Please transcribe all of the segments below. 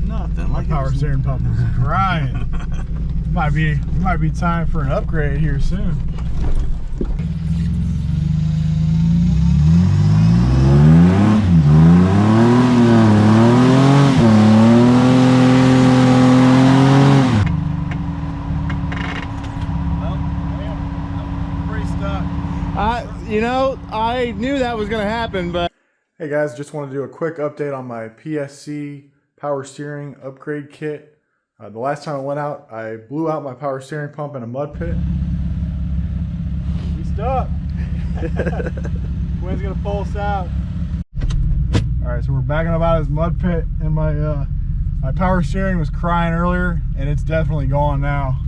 nothing. My power steering pump is crying. It might be time for an upgrade here soon. You know, I knew that was going to happen, but... Hey guys, just want to do a quick update on my PSC power steering upgrade kit. The last time I went out, I blew out my power steering pump in a mud pit. We stopped. Quinn's going to pull us out. Alright, so we're backing up out of this mud pit, and my power steering was crying earlier, and it's definitely gone now.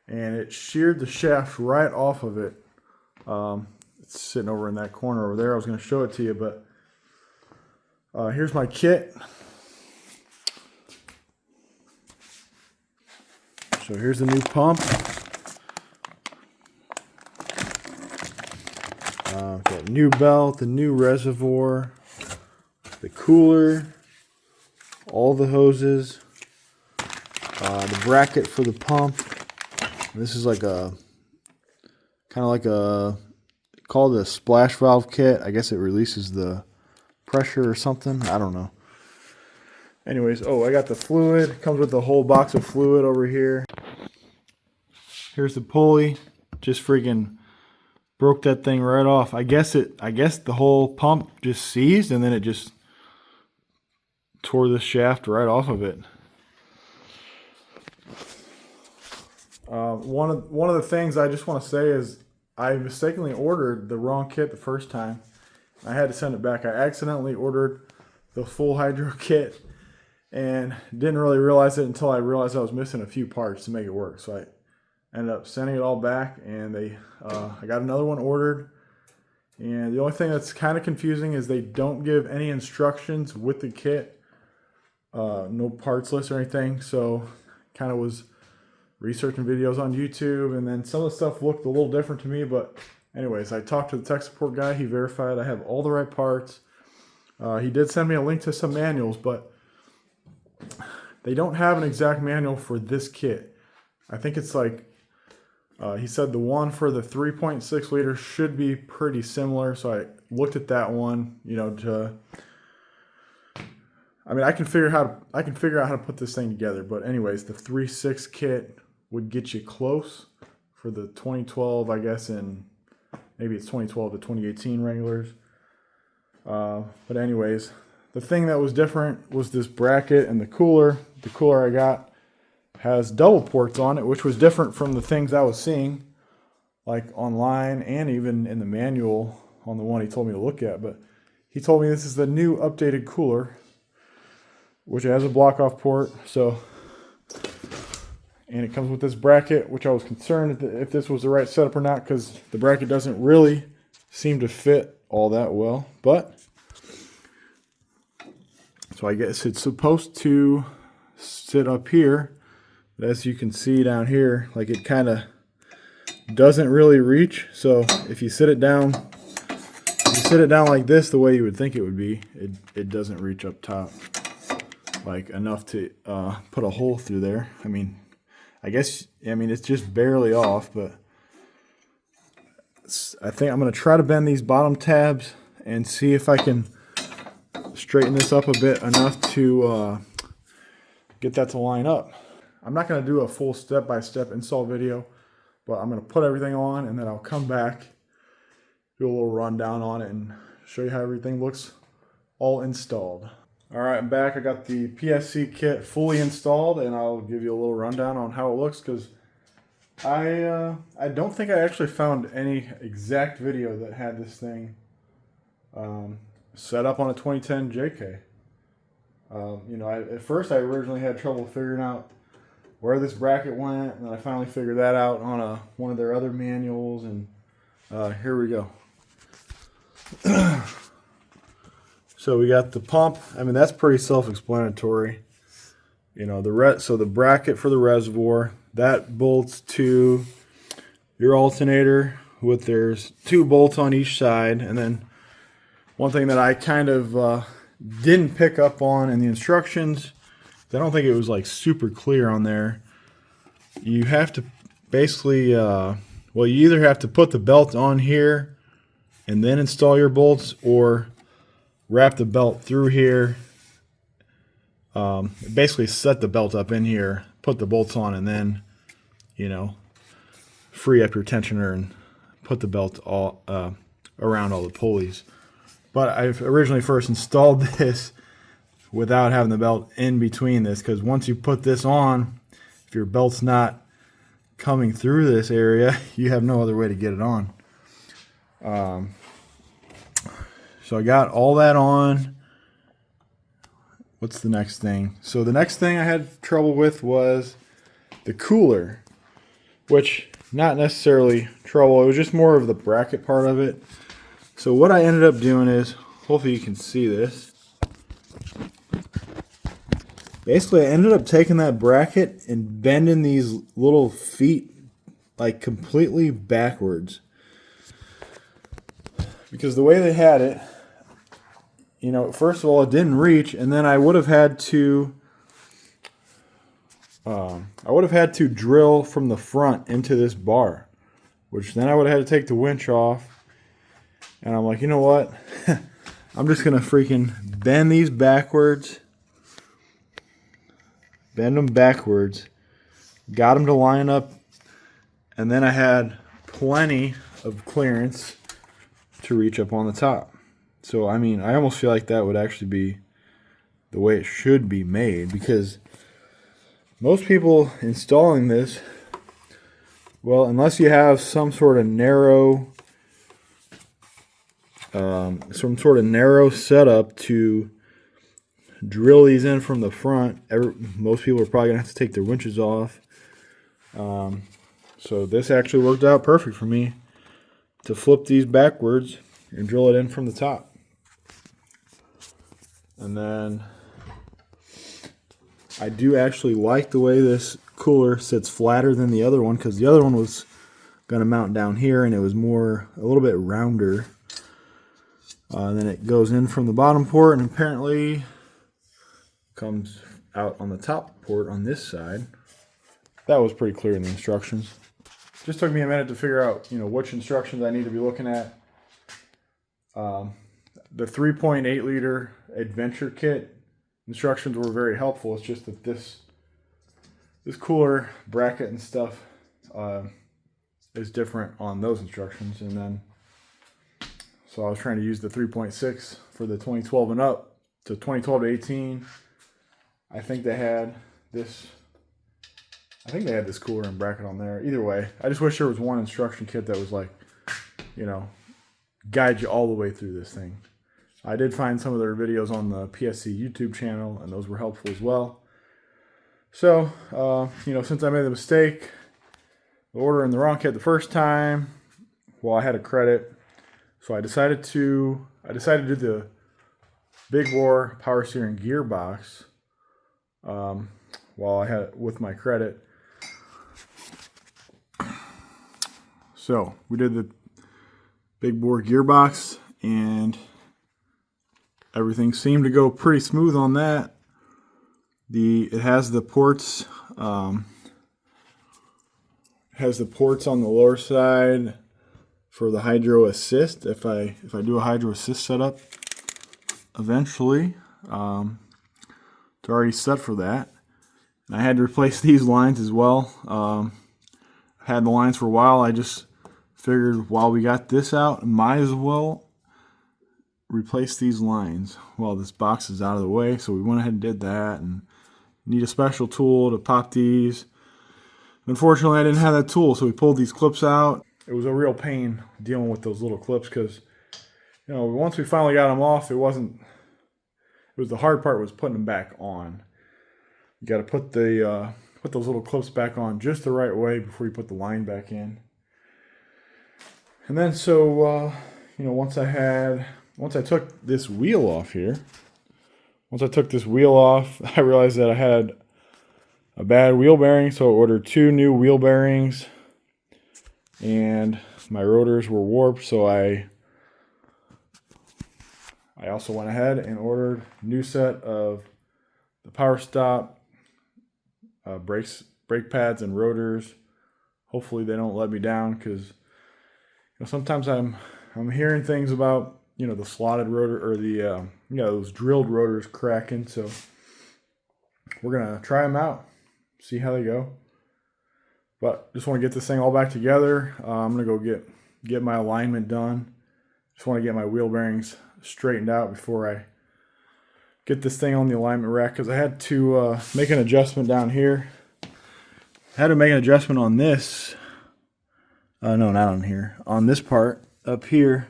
And it sheared the shaft right off of it. It's sitting over in that corner over there. I was going to show it to you, but here's my kit. So here's the new pump. Got a new belt, the new reservoir, the cooler, all the hoses, the bracket for the pump. This is like a kind of like a called a splash valve kit. I guess it releases the pressure or something. I don't know. Anyways, oh, I got the fluid. Comes with a whole box of fluid over here. Here's the pulley. Just freaking broke that thing right off. I guess the whole pump just seized and then it just tore the shaft right off of it. One of the things I just want to say is I mistakenly ordered the wrong kit the first time. I had to send it back. I accidentally ordered the full hydro kit and didn't really realize it until I realized I was missing a few parts to make it work. So I ended up sending it all back, and I got another one ordered. And the only thing that's kind of confusing is they don't give any instructions with the kit, no parts list or anything. So kind of was researching videos on YouTube, and then some of the stuff looked a little different to me, but anyways, I talked to the tech support guy. He verified I have all the right parts. He did send me a link to some manuals, but they don't have an exact manual for this kit. I think it's like, he said the one for the 3.6 liter should be pretty similar, so I looked at that one, you know, I can figure out how to put this thing together, but anyways, the 3.6 kit would get you close for the 2012, I guess, and maybe it's 2012 to 2018 Wranglers. But anyways, the thing that was different was this bracket and the cooler. The cooler I got has double ports on it, which was different from the things I was seeing, like online and even in the manual on the one he told me to look at. But he told me this is the new updated cooler, which has a block-off port. And it comes with this bracket, which I was concerned if this was the right setup or not, because the bracket doesn't really seem to fit all that well. But so I guess it's supposed to sit up here, but as you can see down here, like it kind of doesn't really reach. So if you sit it down like this, the way you would think it would be, it doesn't reach up top like enough to put a hole through there. I guess it's just barely off, but I think I'm going to try to bend these bottom tabs and see if I can straighten this up a bit enough to get that to line up. I'm not going to do a full step-by-step install video, but I'm going to put everything on and then I'll come back, do a little rundown on it, and show you how everything looks all installed. Alright, I'm back. I got the PSC kit fully installed, and I'll give you a little rundown on how it looks, because I don't think I actually found any exact video that had this thing set up on a 2010 JK. At first I originally had trouble figuring out where this bracket went, and then I finally figured that out on one of their other manuals, and here we go. So we got the pump. That's pretty self-explanatory. So the bracket for the reservoir, that bolts to your alternator there's 2 bolts on each side. And then one thing that I kind of didn't pick up on in the instructions I don't think it was like super clear on there. You have to basically, well, you either have to put the belt on here and then install your bolts, or wrap the belt through here. Basically set the belt up in here, put the bolts on, and then, you know, free up your tensioner and put the belt all around all the pulleys. But I've originally first installed this without having the belt in between this, because once you put this on, if your belt's not coming through this area, you have no other way to get it on. So I got all that on. What's the next thing? So the next thing I had trouble with was the cooler, which not necessarily trouble. It was just more of the bracket part of it. So what I ended up doing is, hopefully you can see this. Basically, I ended up taking that bracket and bending these little feet like completely backwards. Because the way they had it, you know, first of all, it didn't reach, and then I would have had to drill from the front into this bar, which then I would have had to take the winch off. And I'm like, you know what? I'm just gonna freaking bend these backwards, bend them backwards, got them to line up, and then I had plenty of clearance to reach up on the top. So, I mean, I almost feel like that would actually be the way it should be made, because most people installing this, well, unless you have some sort of narrow setup to drill these in from the front, most people are probably going to have to take their winches off. So this actually worked out perfect for me to flip these backwards and drill it in from the top. And then I do actually like the way this cooler sits flatter than the other one, because the other one was going to mount down here and it was a little bit rounder. And then it goes in from the bottom port and apparently comes out on the top port on this side. That was pretty clear in the instructions. Just took me a minute to figure out, you know, which instructions I need to be looking at. The 3.8 liter Adventure Kit instructions were very helpful. It's just that this cooler bracket and stuff is different on those instructions. And then, so I was trying to use the 3.6 for the 2012 and up to 2012 to 18. I think they had this cooler and bracket on there. Either way, I just wish there was one instruction kit that was like, you know, guide you all the way through this thing. I did find some of their videos on the PSC YouTube channel, and those were helpful as well. So, you know, since I made the mistake of ordering the wrong kit the first time, well, I had a credit, so I decided to do the Big War power steering gearbox while I had it with my credit. So we did the Big Bore gearbox, and everything seemed to go pretty smooth on that. It has the ports. Has the ports on the lower side for the hydro assist. If I do a hydro assist setup eventually, it's already set for that. And I had to replace these lines as well. I had the lines for a while. I just figured while we got this out, might as well replace these lines while this box is out of the way. So we went ahead and did that, and you need a special tool to pop these. Unfortunately, I didn't have that tool, so we pulled these clips out. It was a real pain dealing with those little clips, because, you know, once we finally got them off, it was the hard part was putting them back on. You got to put those little clips back on just the right way before you put the line back in. And then, so you know, once I took this wheel off here, I realized that I had a bad wheel bearing, so I ordered 2 new wheel bearings, and my rotors were warped, so I also went ahead and ordered a new set of the power stop brake pads and rotors. Hopefully they don't let me down, because sometimes I'm hearing things about the slotted rotor, or the those drilled rotors cracking. So we're gonna try them out, see how they go. But just want to get this thing all back together. I'm gonna go get my alignment done. Just want to get my wheel bearings straightened out before I get this thing on the alignment rack, because I had to make an adjustment down here. I had to make an adjustment on this. No, not on here. On this part up here,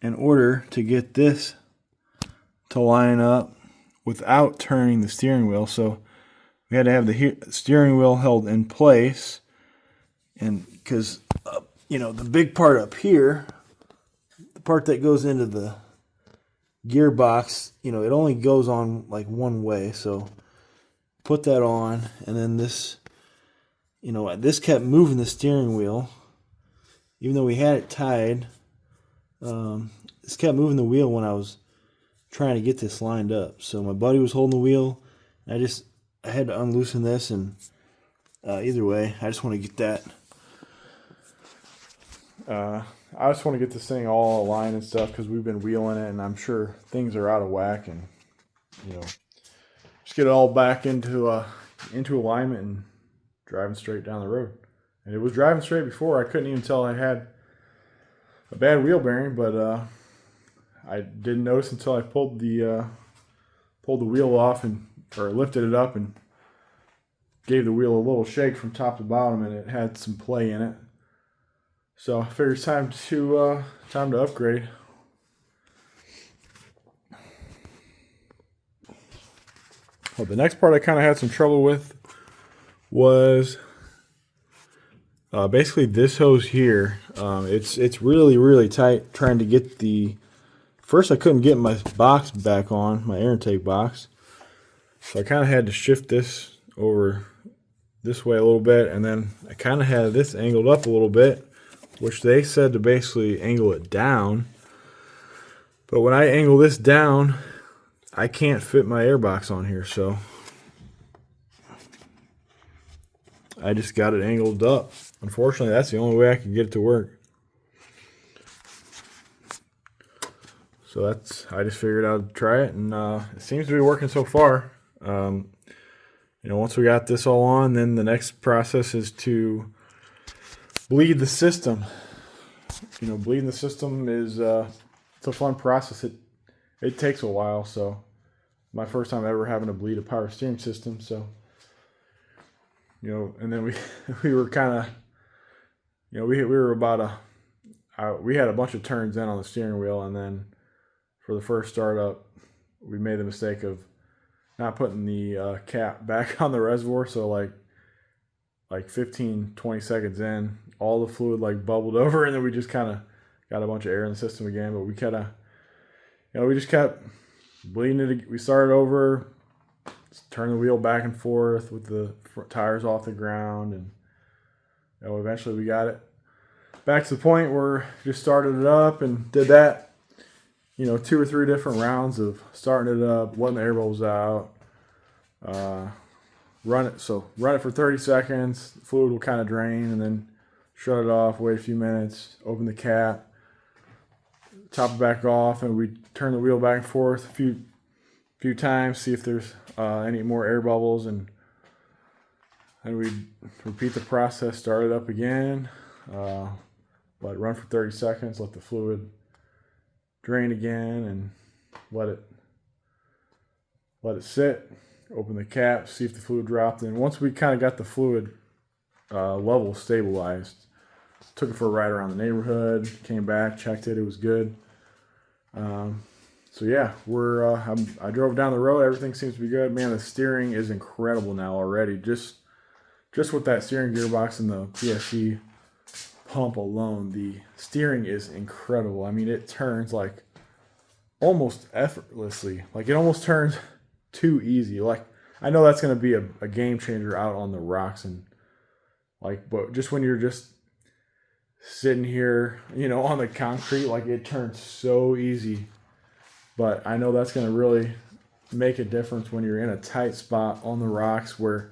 in order to get this to line up without turning the steering wheel. So we had to have the steering wheel held in place, and because the big part up here, the part that goes into the gearbox, it only goes on like one way. So put that on, and then this, this kept moving the steering wheel, even though we had it tied. This kept moving the wheel when I was trying to get this lined up. So my buddy was holding the wheel. I had to unloosen this, and either way, I just want to get that. I just want to get this thing all aligned and stuff, because we've been wheeling it, and I'm sure things are out of whack, and just get it all back into alignment and driving straight down the road. And it was driving straight before. I couldn't even tell I had a bad wheel bearing, but I didn't notice until I pulled the wheel off, or lifted it up and gave the wheel a little shake from top to bottom, and it had some play in it. So I figured it's time to upgrade. Well, the next part I kind of had some trouble with was basically this hose here. It's really, really tight. Trying to get first I couldn't get my box back on, my air intake box. So I kind of had to shift this over this way a little bit, and then I kind of had this angled up a little bit, which they said to basically angle it down. But when I angle this down, I can't fit my airbox on here, so I just got it angled up. Unfortunately, that's the only way I can get it to work. So I just figured I'd try it, and it seems to be working so far. Once we got this all on, then the next process is to bleed the system. Bleeding the system is it's a fun process. It takes a while. So my first time ever having to bleed a power steering system. So and then we were kind of we were about we had a bunch of turns in on the steering wheel, and then for the first startup, we made the mistake of not putting the cap back on the reservoir. So like 15-20 seconds in, all the fluid bubbled over, and then we just kind of got a bunch of air in the system again. But we kind of we just kept bleeding it. We started over, turned the wheel back and forth with the tires off the ground, and eventually we got it back to the point where we just started it up and did that 2 or 3 different rounds of starting it up, letting the air bubbles out, run it for 30 seconds, the fluid will kind of drain, and then shut it off, wait a few minutes, open the cap, top it back off, and we turn the wheel back and forth a few times, see if there's any more air bubbles, and we repeat the process, start it up again, let it run for 30 seconds, let the fluid drain again, and let it sit, open the cap, see if the fluid dropped. And once we kind of got the fluid level stabilized, took it for a ride around the neighborhood, came back, checked it was good. So yeah, I drove down the road, everything seems to be good. Man, the steering is incredible now already. Just with that steering gearbox and the PSC pump alone, the steering is incredible. I mean, it turns almost effortlessly. It almost turns too easy. I know that's going to be a game changer out on the rocks, and but just when you're just sitting here, on the concrete, it turns so easy. But I know that's going to really make a difference when you're in a tight spot on the rocks where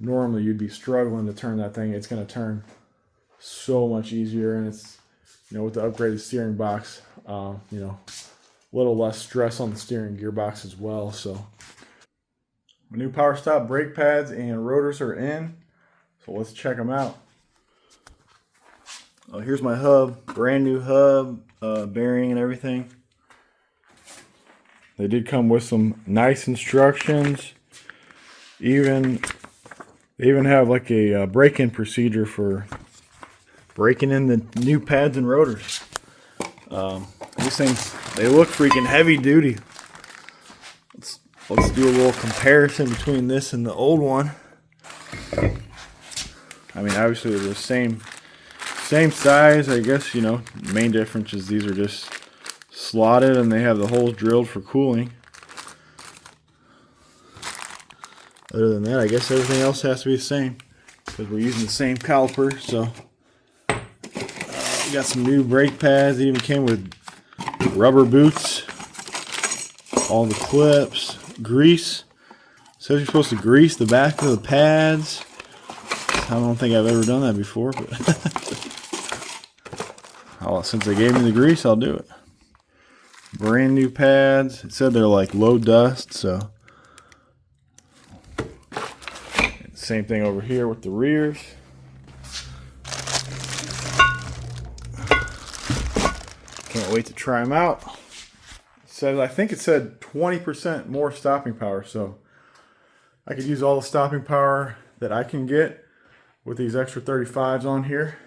normally you'd be struggling to turn that thing. It's going to turn so much easier, and it's, you know, with the upgraded steering box, you know, a little less stress on the steering gearbox as well. So my new power stop brake pads and rotors are in, so let's check them out. Oh, here's my hub, brand new hub, bearing and everything. They did come with some nice instructions. They even have like a break-in procedure for breaking in the new pads and rotors. These things, they look freaking heavy duty. Let's do a little comparison between this and the old one. I mean, obviously they're the same size. I guess, you know, the main difference is these are just slotted and they have the holes drilled for cooling. Other than that, I guess everything else has to be the same because we're using the same caliper. So we got some new brake pads. They even came with rubber boots, all the clips, grease. It says you're supposed to grease the back of the pads. I don't think I've ever done that before, but since they gave me the grease, I'll do it. Brand new pads. It said they're like low dust, so same thing over here with the rears. Can't wait to try them out. I think it said 20% more stopping power, so I could use all the stopping power that I can get with these extra 35s on here.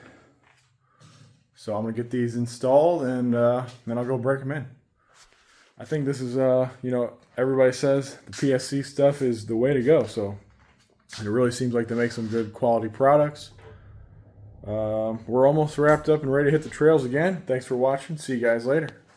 So I'm gonna get these installed, and then I'll go break them in. I think this is, you know, everybody says the PSC stuff is the way to go, so it really seems like they make some good quality products. We're almost wrapped up and ready to hit the trails again. Thanks for watching. See you guys later.